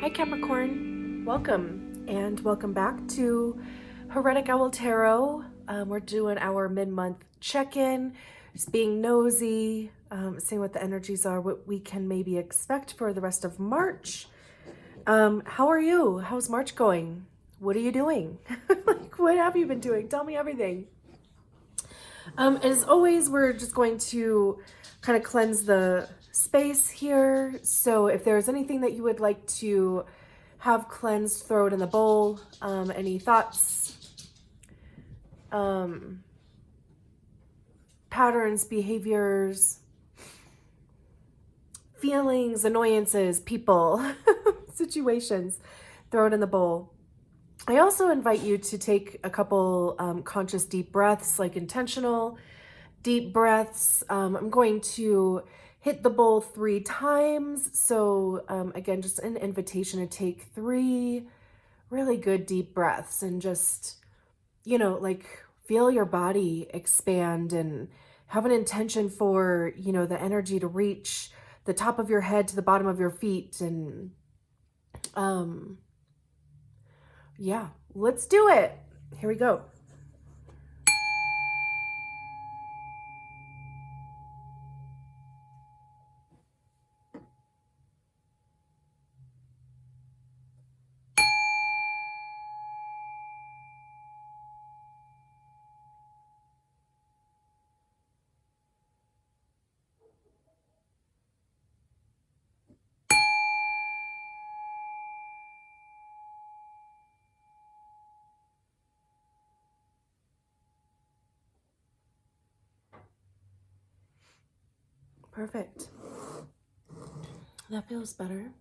Hi Capricorn, welcome and welcome back to Heretic Owl Tarot. We're doing our mid-month check-in, just being nosy, seeing what the energies are, what we can maybe expect for the rest of March. How are you? How's March going? What are you doing? Like, what have you been doing? Tell me everything. As always, we're just going to kind of cleanse the space here. So if there's anything that you would like to have cleansed, throw it in the bowl. Any thoughts, patterns, behaviors, feelings, annoyances, people, situations, throw it in the bowl. I also invite you to take a couple conscious deep breaths, like intentional deep breaths. I'm going to hit the bowl 3 times. So again, just an invitation to take 3 really good deep breaths and just, like feel your body expand and have an intention for, the energy to reach the top of your head to the bottom of your feet. And yeah, let's do it. Here we go. Perfect. That feels better.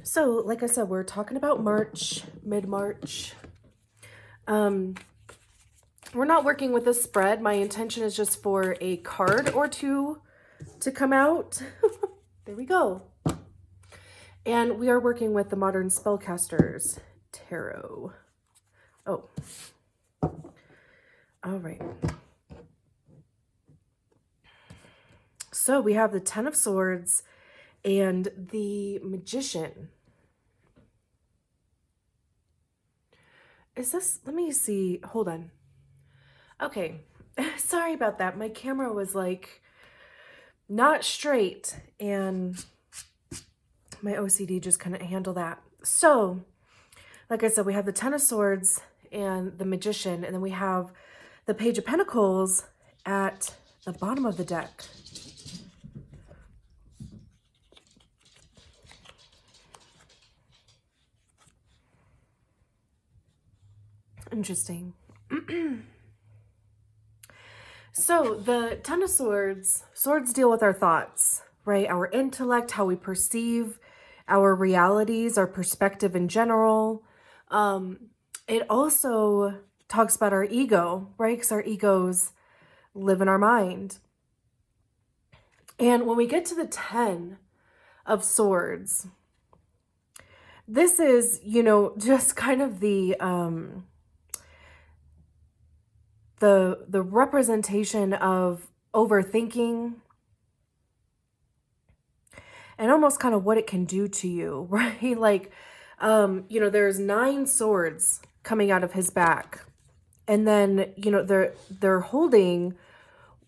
So, like I said, we're talking about March, mid-March. We're not working with a spread. My intention is just for a card or 2 to come out. There we go. And we are working with the Modern Spellcasters Tarot. Oh. All right. So we have the 10 of Swords and the Magician. Is this, let me see, hold on. Okay, sorry about that. My camera was like not straight and my OCD just couldn't handle that. So, like I said, we have the 10 of Swords and the Magician, and then we have the Page of Pentacles at the bottom of the deck. Interesting. So the 10 of Swords, swords deal with our thoughts, right? Our intellect, how we perceive our realities, our perspective in general. It also talks about our ego, right? Because our egos live in our mind. And when we get to the 10 of Swords, this is, just kind of the representation of overthinking and almost kind of what it can do to you, right? Like, there's 9 swords coming out of his back. And then, they're holding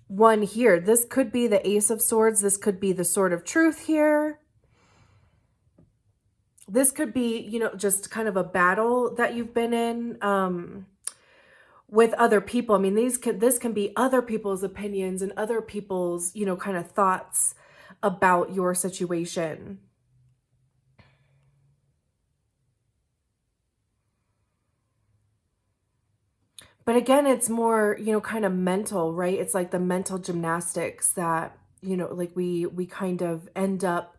one here. This could be the Ace of Swords. This could be the Sword of Truth here. This could be, just kind of a battle that you've been in, with other people. I mean, this can be other people's opinions and other people's, kind of thoughts about your situation. But again, it's more, kind of mental, right? It's like the mental gymnastics that, like we kind of end up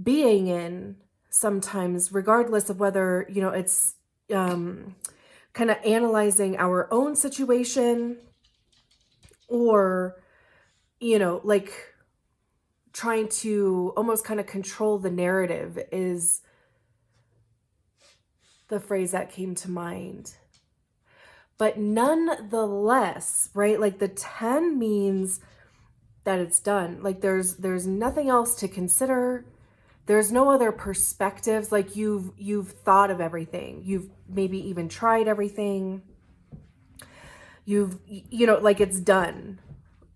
being in sometimes, regardless of whether, it's, kind of analyzing our own situation or, like trying to almost kind of control the narrative is the phrase that came to mind. But nonetheless, right, like the 10 means that it's done. Like there's nothing else to consider. There's no other perspectives. Like you've thought of everything. You've maybe even tried everything. Like it's done,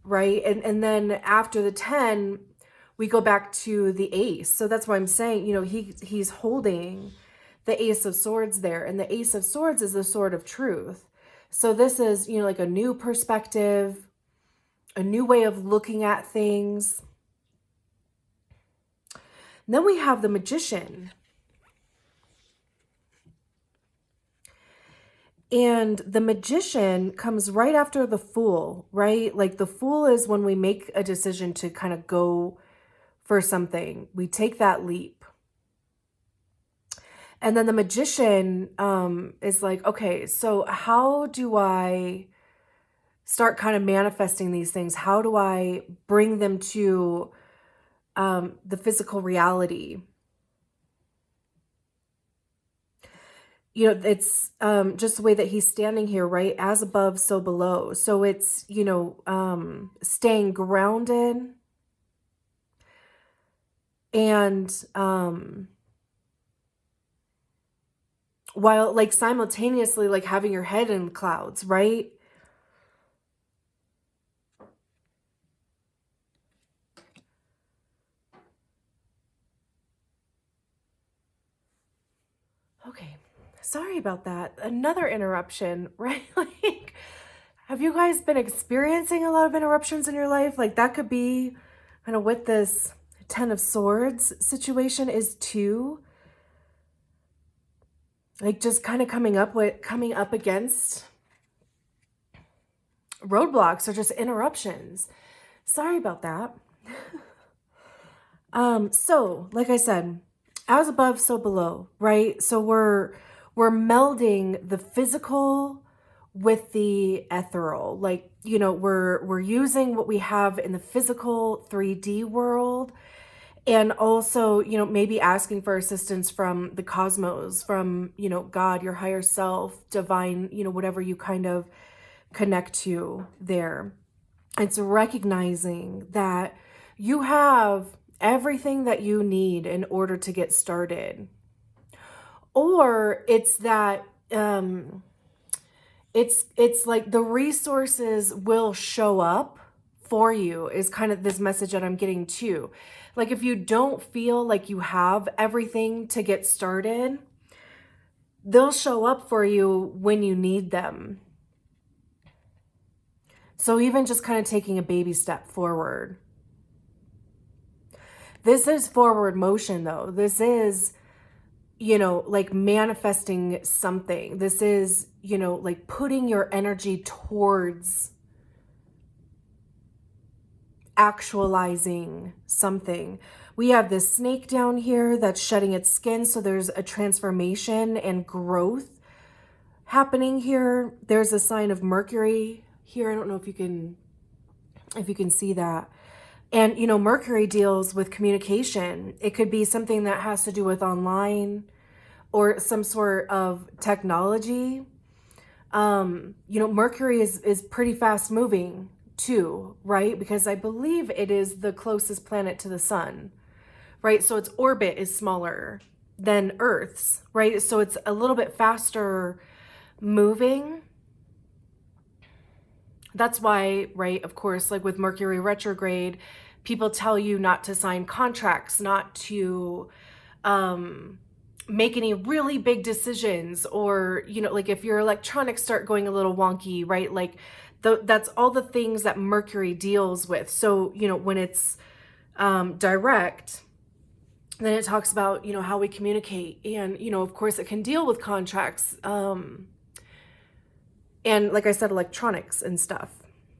right? And then after the 10, we go back to the ace. So that's why I'm saying, he's holding the Ace of Swords there. And the Ace of Swords is the sword of truth. So this is, like a new perspective, a new way of looking at things. And then we have the Magician. And the Magician comes right after the Fool, right? Like the Fool is when we make a decision to kind of go for something. We take that leap. And then the Magician is like, okay, so how do I start kind of manifesting these things? How do I bring them to the physical reality? It's just the way that he's standing here, right? As above, so below. So it's, staying grounded and while like simultaneously like having your head in the clouds, right? Okay. Sorry about that. Another interruption, right? Like, have you guys been experiencing a lot of interruptions in your life? Like that could be kind of what this 10 of Swords situation is too. Like just kind of coming up against roadblocks or just interruptions. Sorry about that. So like I said, as above, so below, right? So we're melding the physical with the ethereal. Like, we're using what we have in the physical 3D world, and also, maybe asking for assistance from the cosmos, from, God, your higher self, divine, whatever you kind of connect to there. It's recognizing that you have everything that you need in order to get started. Or it's that it's like the resources will show up for you, is kind of this message that I'm getting too. Like if you don't feel like you have everything to get started, they'll show up for you when you need them. So even just kind of taking a baby step forward. This is forward motion though. This is, like manifesting something. This is, like putting your energy towards actualizing something. We have this snake down here that's shedding its skin. So there's a transformation and growth happening here. There's a sign of Mercury here. I don't know if you can see that. And, Mercury deals with communication. It could be something that has to do with online or some sort of technology. Mercury is pretty fast moving too, right? Because I believe it is the closest planet to the sun, right? So its orbit is smaller than Earth's, right? So it's a little bit faster moving. That's why, right, of course, like with Mercury retrograde, people tell you not to sign contracts, not to make any really big decisions, or, like if your electronics start going a little wonky, right? Like that's all the things that Mercury deals with. So, when it's direct, then it talks about, how we communicate. And, of course, it can deal with contracts. And like I said, electronics and stuff.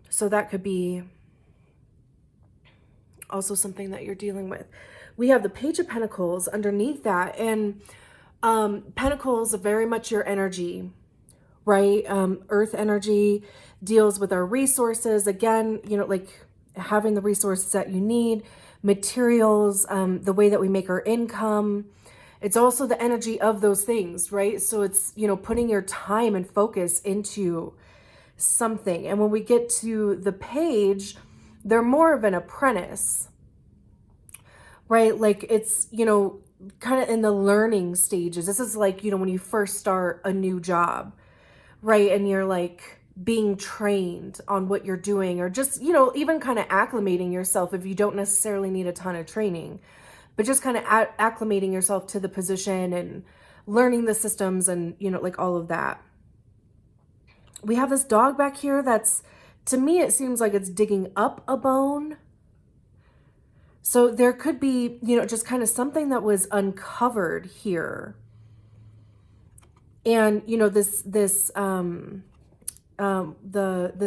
So that could be also something that you're dealing with. We have the Page of Pentacles underneath that. And Pentacles are very much your energy, right? Earth energy deals with our resources. Again, like having the resources that you need, materials, the way that we make our income. It's also the energy of those things, right? So it's, putting your time and focus into something. And when we get to the Page, they're more of an apprentice. right? Like it's, you know, kind of in the learning stages. This is like, you know, when you first start a new job, right? And you're like being trained on what you're doing, or just, you know, even kind of acclimating yourself if you don't necessarily need a ton of training, but just kind of acclimating yourself to the position and learning the systems and, you know, like all of that. We have this dog back here that's, to me, it seems like it's digging up a bone. So there could be, you know, just kind of something that was uncovered here. And, you know, the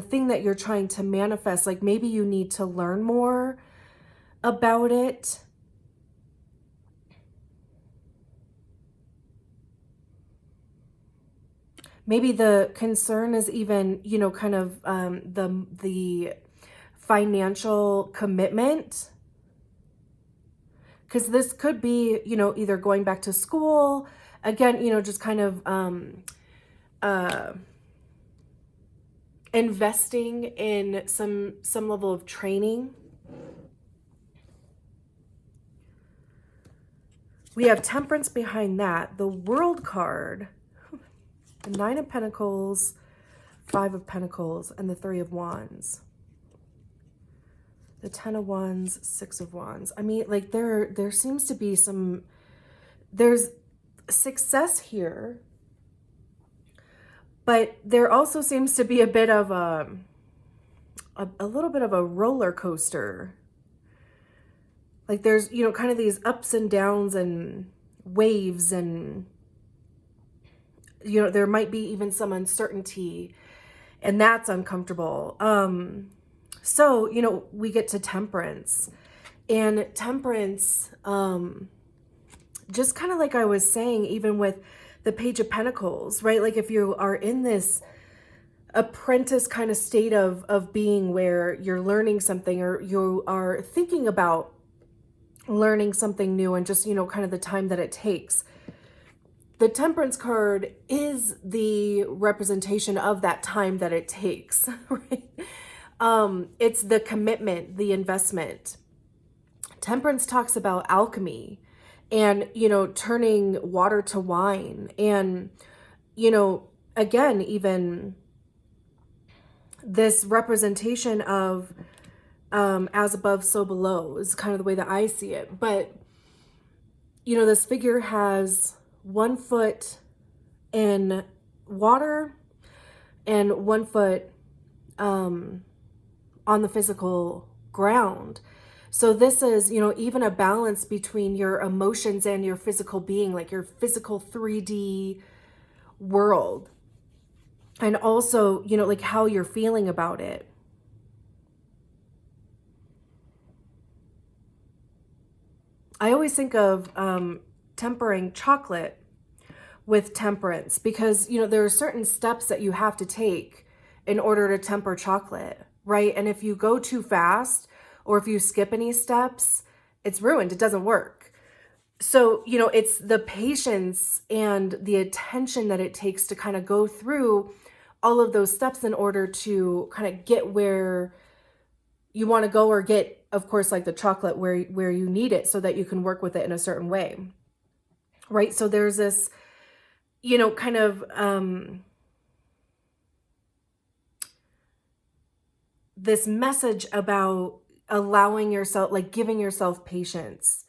thing that you're trying to manifest, like maybe you need to learn more about it. Maybe the concern is even, you know, kind of the financial commitment. Because this could be, you know, either going back to school, again, you know, just kind of investing in some level of training. We have temperance behind that. The World card, the 9 of Pentacles, 5 of Pentacles, and the 3 of Wands. The 10 of Wands, 6 of Wands. I mean, like there seems to be there's success here, but there also seems to be a bit of a little bit of a roller coaster. Like there's, you know, kind of these ups and downs and waves, and, you know, there might be even some uncertainty, and that's uncomfortable. So, you know, we get to temperance, and temperance, just kind of like I was saying, even with the Page of Pentacles, right? Like if you are in this apprentice kind of state of being where you're learning something, or you are thinking about learning something new, and just, you know, kind of the time that it takes. The Temperance card is the representation of that time that it takes, right? It's the commitment, the investment. Temperance talks about alchemy and, you know, turning water to wine. And, you know, again, even this representation of as above, so below is kind of the way that I see it. But, you know, this figure has 1 foot in water and 1 foot on the physical ground. So this is, you know, even a balance between your emotions and your physical being, like your physical 3D world. And also, you know, like how you're feeling about it. I always think of tempering chocolate with temperance, because, you know, there are certain steps that you have to take in order to temper chocolate, right? And if you go too fast, or if you skip any steps, it's ruined. It doesn't work. So, you know, it's the patience and the attention that it takes to kind of go through all of those steps in order to kind of get where you want to go, or get, of course, like the chocolate where you need it, so that you can work with it in a certain way, right? So there's this, you know, kind of this message about allowing yourself, like giving yourself patience,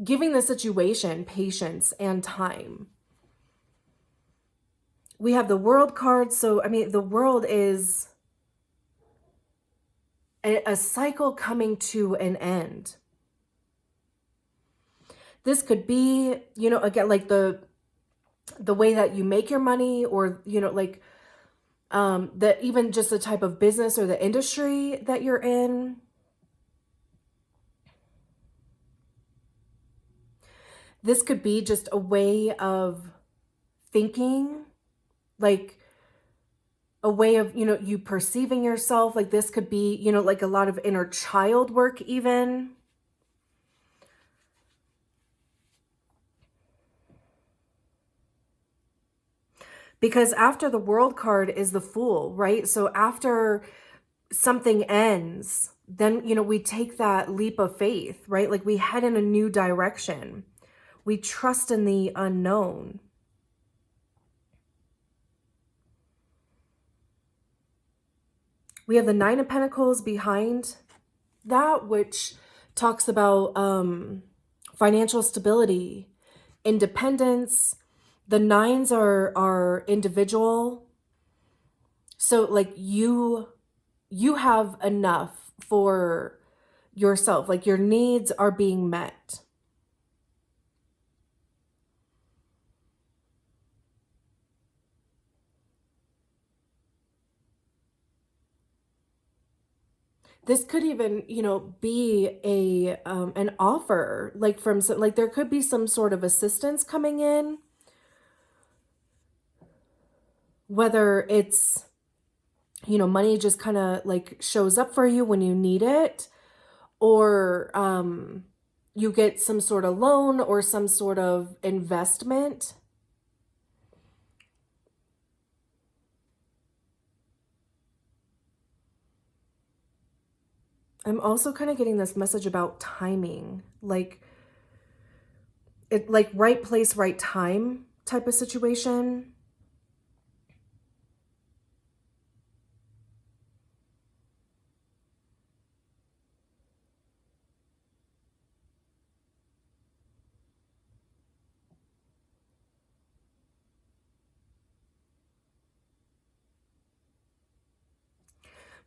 giving the situation patience and time. We have the World card. So, I mean, the world is a cycle coming to an end. This could be, you know, again, like the way that you make your money, or, you know, like that even just the type of business or the industry that you're in. This could be just a way of thinking, like a way of, you know, you perceiving yourself. Like this could be, you know, like a lot of inner child work even. Because after the World card is the Fool, right? So after something ends, then, we take that leap of faith, right? Like we head in a new direction. We trust in the unknown. We have the Nine of Pentacles behind that, which talks about financial stability, independence. The nines are individual. So like you have enough for yourself. Like your needs are being met. This could even, be an offer, like from some, like there could be some sort of assistance coming in, whether it's, money just kind of like shows up for you when you need it, or you get some sort of loan or some sort of investment. I'm also kind of getting this message about timing, like right place, right time type of situation.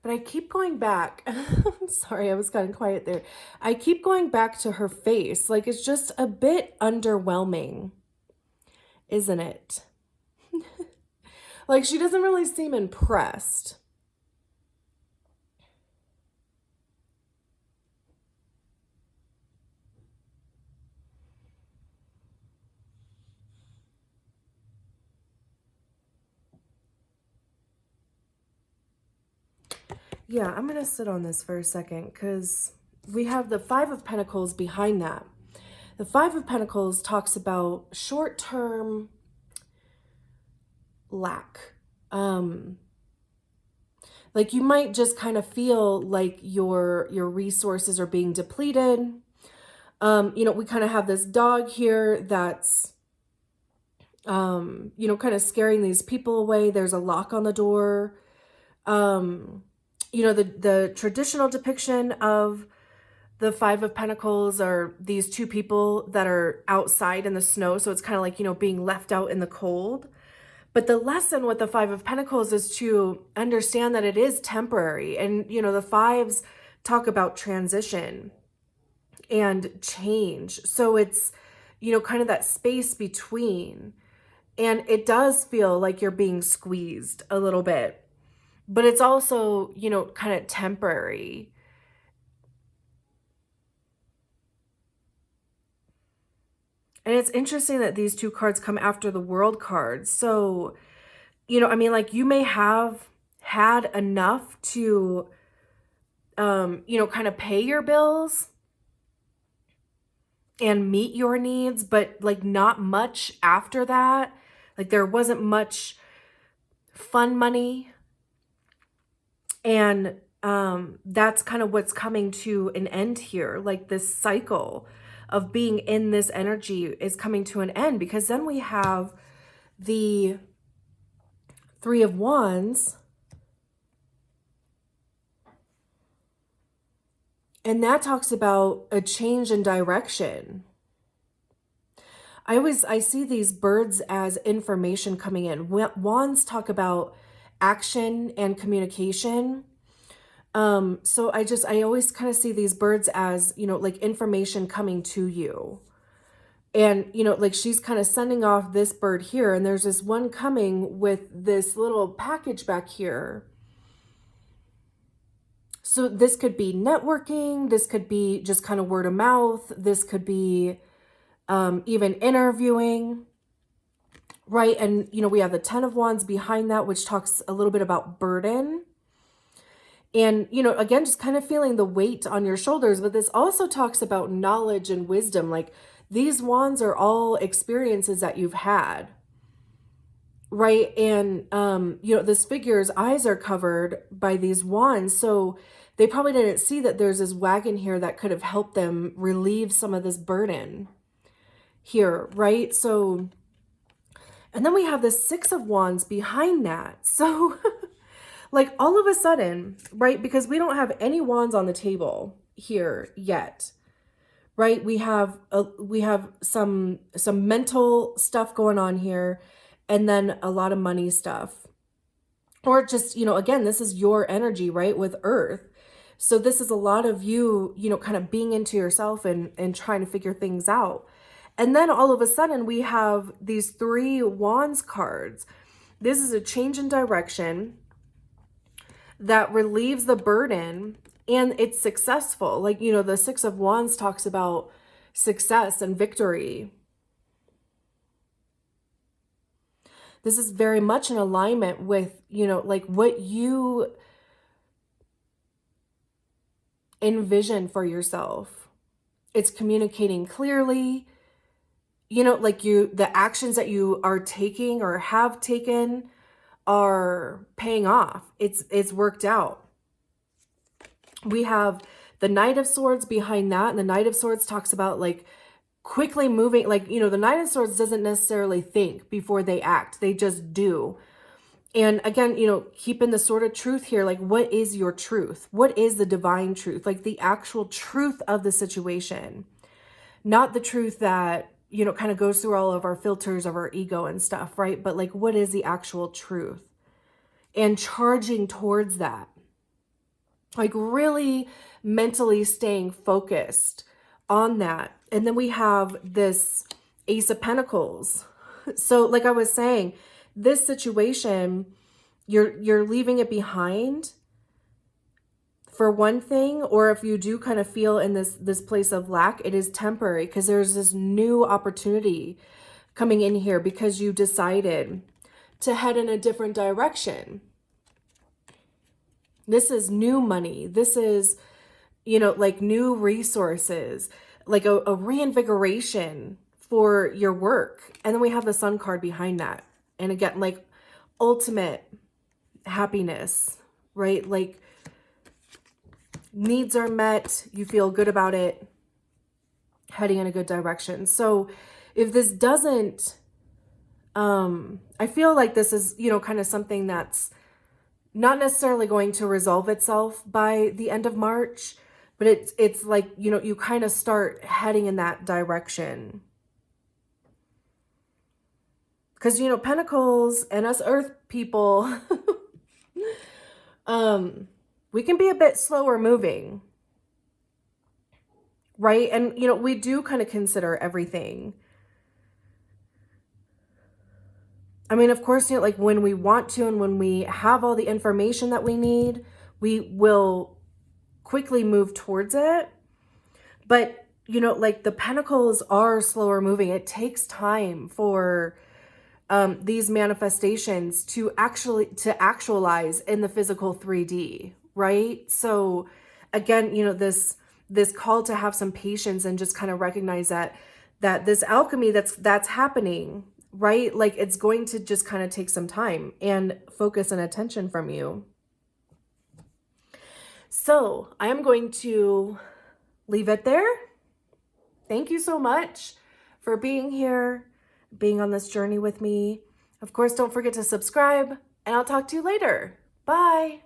But I keep going back. Sorry, I was kind of quiet there. I keep going back to her face. Like it's just a bit underwhelming, isn't it? Like she doesn't really seem impressed. Yeah, I'm going to sit on this for a second because we have the Five of Pentacles behind that. The Five of Pentacles talks about short-term lack. Like you might just kind of feel like your resources are being depleted. We kind of have this dog here that's, kind of scaring these people away. There's a lock on the door. The traditional depiction of the Five of Pentacles are these two people that are outside in the snow. So it's kind of like, being left out in the cold. But the lesson with the Five of Pentacles is to understand that it is temporary. And, the fives talk about transition and change. So it's, kind of that space between. And it does feel like you're being squeezed a little bit. But it's also, kind of temporary. And it's interesting that these two cards come after the World card. So, like you may have had enough to, kind of pay your bills and meet your needs, but like not much after that. Like there wasn't much fun money. And that's kind of what's coming to an end here. Like this cycle of being in this energy is coming to an end, because then we have the Three of Wands. And that talks about a change in direction. I see these birds as information coming in. Wands talk about action and communication. So I always kind of see these birds as, like information coming to you. And, like she's kind of sending off this bird here, and there's this one coming with this little package back here. So this could be networking. This could be just kind of word of mouth. This could be even interviewing, right? And, we have the Ten of Wands behind that, which talks a little bit about burden. And, again, just kind of feeling the weight on your shoulders. But this also talks about knowledge and wisdom. Like these wands are all experiences that you've had, right? And, this figure's eyes are covered by these wands. So they probably didn't see that there's this wagon here that could have helped them relieve some of this burden here, right? So, and then we have the Six of Wands behind that. So like all of a sudden, right? Because we don't have any wands on the table here yet, right? We have some mental stuff going on here, and then a lot of money stuff. Or just, you know, again, this is your energy, right? With Earth. So this is a lot of you, you know, kind of being into yourself and trying to figure things out. And then all of a sudden we have these 3 wands cards. This is a change in direction that relieves the burden, and it's successful. Like, you know, the Six of Wands talks about success and victory. This is very much in alignment with, you know, like what you envision for yourself. It's communicating clearly, you know, like the actions that you are taking or have taken are paying off. It's worked out. We have the Knight of Swords behind that, and the Knight of Swords talks about like quickly moving, like, you know, the Knight of Swords doesn't necessarily think before they act, they just do. And again, you know, keeping the Sword of Truth here, like what is your truth? What is the divine truth? Like the actual truth of the situation, not the truth that, you know, kind of goes through all of our filters of our ego and stuff, right? But like, what is the actual truth? And charging towards that, like really mentally staying focused on that. And then we have this Ace of Pentacles. So like I was saying, this situation, you're leaving it behind for one thing, or if you do kind of feel in this place of lack, it is temporary, because there's this new opportunity coming in here because you decided to head in a different direction. This is new money. This is, you know, like new resources, like a reinvigoration for your work. And then we have the Sun card behind that. And again, like ultimate happiness, right? Like needs are met, you feel good about it, heading in a good direction. So if this doesn't, I feel like this is, you know, kind of something that's not necessarily going to resolve itself by the end of March, but it's like, you know, you kind of start heading in that direction. Because, you know, Pentacles and us Earth people, we can be a bit slower moving, right? And, you know, we do kind of consider everything. I mean, of course, you know, like when we want to and when we have all the information that we need, we will quickly move towards it. But, you know, like the Pentacles are slower moving. It takes time for these manifestations to actualize in the physical 3D, right? So again, you know, this call to have some patience and just kind of recognize that this alchemy that's happening, right? Like it's going to just kind of take some time and focus and attention from you. So I am going to leave it there. Thank you so much for being here, being on this journey with me. Of course, don't forget to subscribe, and I'll talk to you later. Bye.